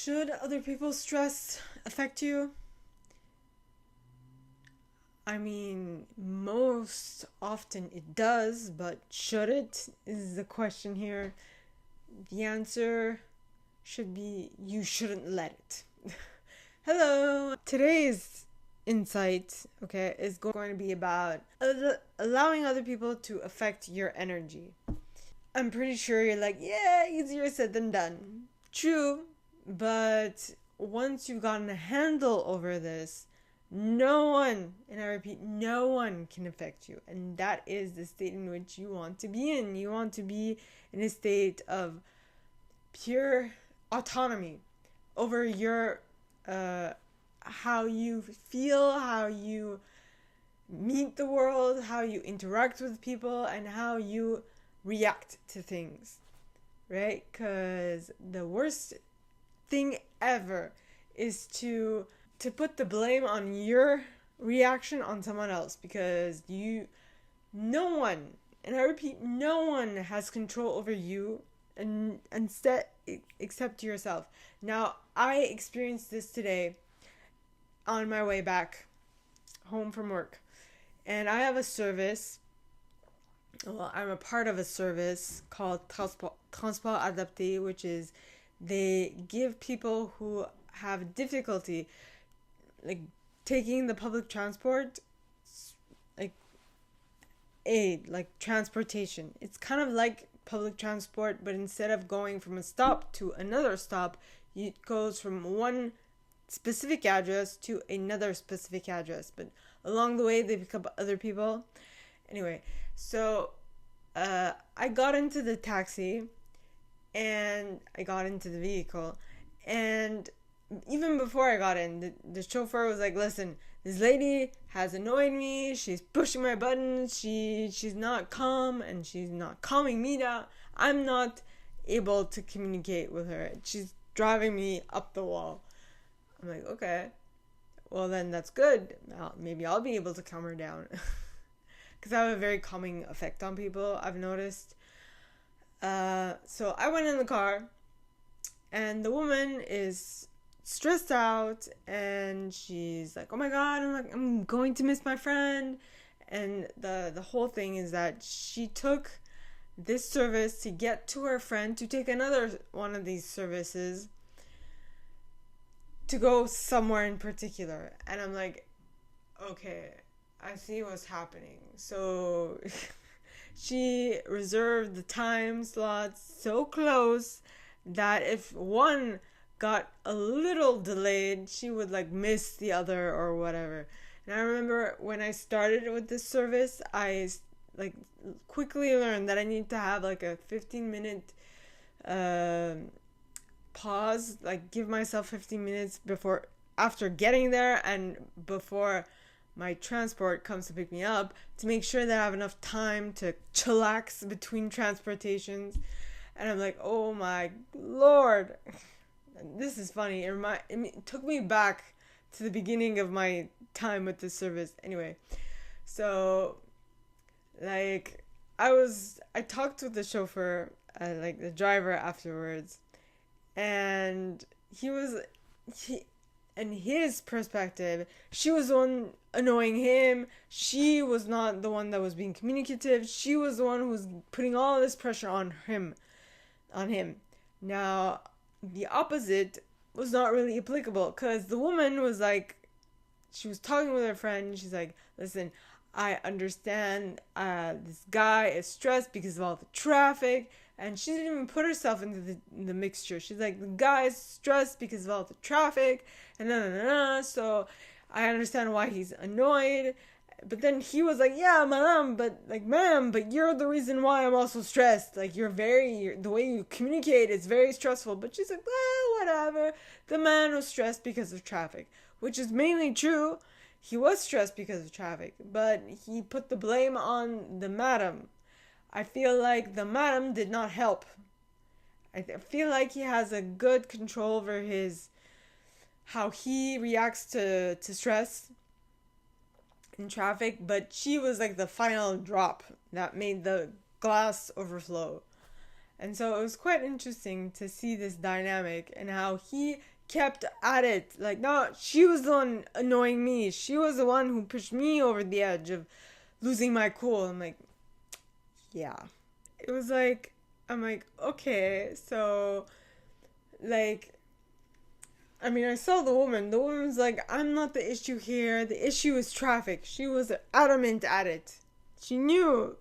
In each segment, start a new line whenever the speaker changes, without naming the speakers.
Should other people's stress affect you? I mean, most often it does, but should it? Is the question here. The answer should be you shouldn't let it. Hello! Today's insight, okay, is going to be about allowing other people to affect your energy. I'm pretty sure you're like, yeah, easier said than done. True, but once you've gotten a handle over this, no one, and I repeat, no one can affect you. And that is the state in which you want to be in. You want to be in a state of pure autonomy over your how you feel, how you meet the world, how you interact with people, and how you react to things, right? Because the worst thing ever is to put the blame on your reaction on someone else, because no one, and I repeat, no one has control over you and instead except yourself. Now, I experienced this today on my way back home from work, and I have a service. Well, I'm a part of a service called Transport Adapté, which is they give people who have difficulty like taking the public transport like aid, like transportation. It's kind of like public transport, but instead of going from a stop to another stop, it goes from one specific address to another specific address, but along the way they pick up other people. Anyway, so I got into the taxi and I got into the vehicle, and even before I got in, the chauffeur was like, listen, this lady has annoyed me, she's pushing my buttons, she's not calm, and she's not calming me down. I'm not able to communicate with her. She's driving me up the wall. I'm like, okay, well then that's good. Maybe I'll be able to calm her down. Because I have a very calming effect on people, I've noticed. So I went in the car, and the woman is stressed out, and she's like, oh my god, I'm going to miss my friend. And the whole thing is that she took this service to get to her friend to take another one of these services to go somewhere in particular. And I'm like, okay, I see what's happening. So she reserved the time slots so close that if one got a little delayed, she would like miss the other or whatever. And I remember when I started with this service, I like quickly learned that I need to have like a 15-minute pause, like give myself 15 minutes after getting there and before my transport comes to pick me up, to make sure that I have enough time to chillax between transportations. And I'm like, oh my lord, this is funny. It took me back to the beginning of my time with this service. Anyway, so like I talked with the chauffeur, like the driver afterwards, and in his perspective, she was the one annoying him. She was not the one that was being communicative. She was the one who was putting all this pressure on him. Now, the opposite was not really applicable, because the woman was like, she was talking with her friend. She's like, listen, I understand this guy is stressed because of all the traffic. And she didn't even put herself into the mixture. She's like, the guy's stressed because of all the traffic, and so I understand why he's annoyed. But then he was like, yeah, ma'am, but you're the reason why I'm also stressed. Like, the way you communicate is very stressful. But she's like, well, whatever. The man was stressed because of traffic, which is mainly true. He was stressed because of traffic, but he put the blame on the madam. I feel like the madam did not help. I feel like he has a good control over how he reacts to stress in traffic, but she was like the final drop that made the glass overflow. And so it was quite interesting to see this dynamic and how he kept at it. Like, no, she was the one annoying me. She was the one who pushed me over the edge of losing my cool. I'm like, yeah. It was like, I'm like, okay, so, like, I mean, I saw the woman. The woman was like, I'm not the issue here. The issue is traffic. She was adamant at it. She knew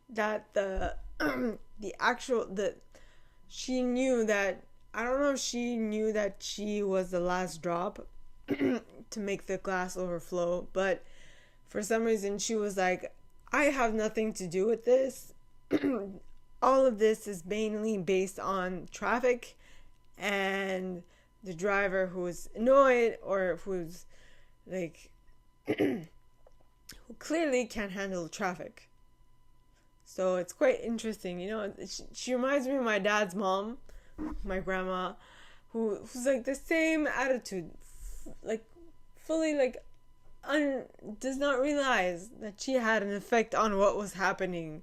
that she knew that, I don't know if she knew that she was the last drop to make the glass overflow, but for some reason she was like, I have nothing to do with this. All of this is mainly based on traffic and the driver who's annoyed or who's like who clearly can't handle traffic. So it's quite interesting, she reminds me of my dad's mom, my grandma, who's like the same attitude, like fully like does not realize that she had an effect on what was happening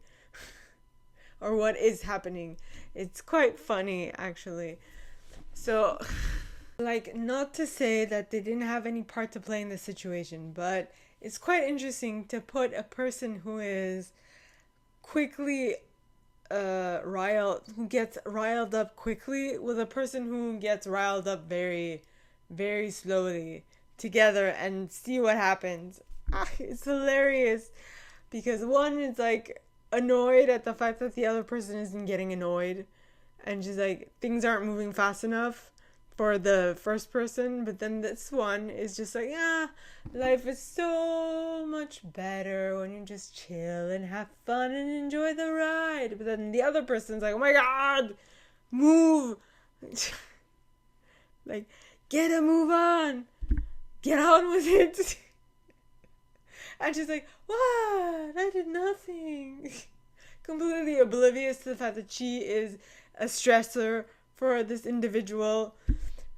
or what is happening. It's quite funny, actually. So, like, not to say that they didn't have any part to play in the situation, but it's quite interesting to put a person who is quickly who gets riled up quickly with a person who gets riled up very, very slowly together and see what happens. It's hilarious because one is like annoyed at the fact that the other person isn't getting annoyed and just like things aren't moving fast enough for the first person, but then this one is just like, life is so much better when you just chill and have fun and enjoy the ride. But then the other person's like, oh my god, move. Like, get a move on, get on with it. And she's like, what? I did nothing. Completely oblivious to the fact that she is a stressor for this individual.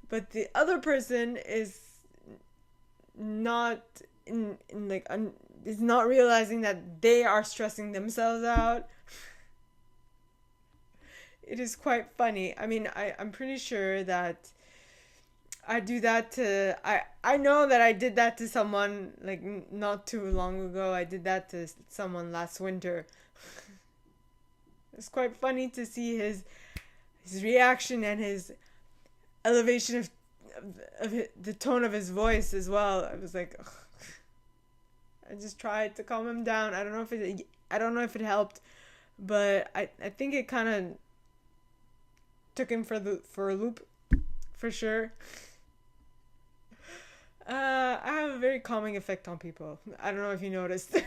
But the other person is not is not realizing that they are stressing themselves out. It is quite funny. I mean, I'm pretty sure that I do that to I know that I did that to someone like not too long ago. I did that to someone last winter. It's quite funny to see his reaction and his elevation of the tone of his voice as well. I was like, ugh. I just tried to calm him down. I don't know if it helped, but I think it kind of took him for a loop, for sure. I have a very calming effect on people. I don't know if you noticed.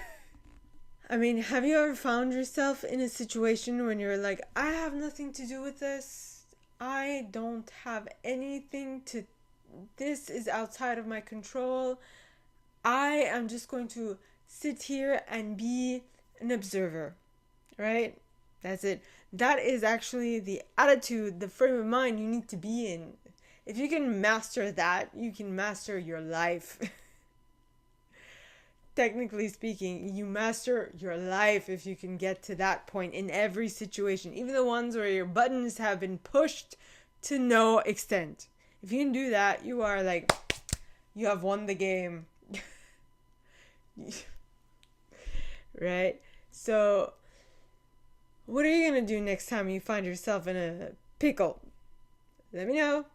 I mean, have you ever found yourself in a situation when you're like, I have nothing to do with this. I don't have anything to... This is outside of my control. I am just going to sit here and be an observer. Right? That's it. That is actually the attitude, the frame of mind you need to be in. If you can master that, you can master your life. Technically speaking, you master your life if you can get to that point in every situation, even the ones where your buttons have been pushed to no extent. If you can do that, you are like, you have won the game. Right? So, what are you going to do next time you find yourself in a pickle? Let me know.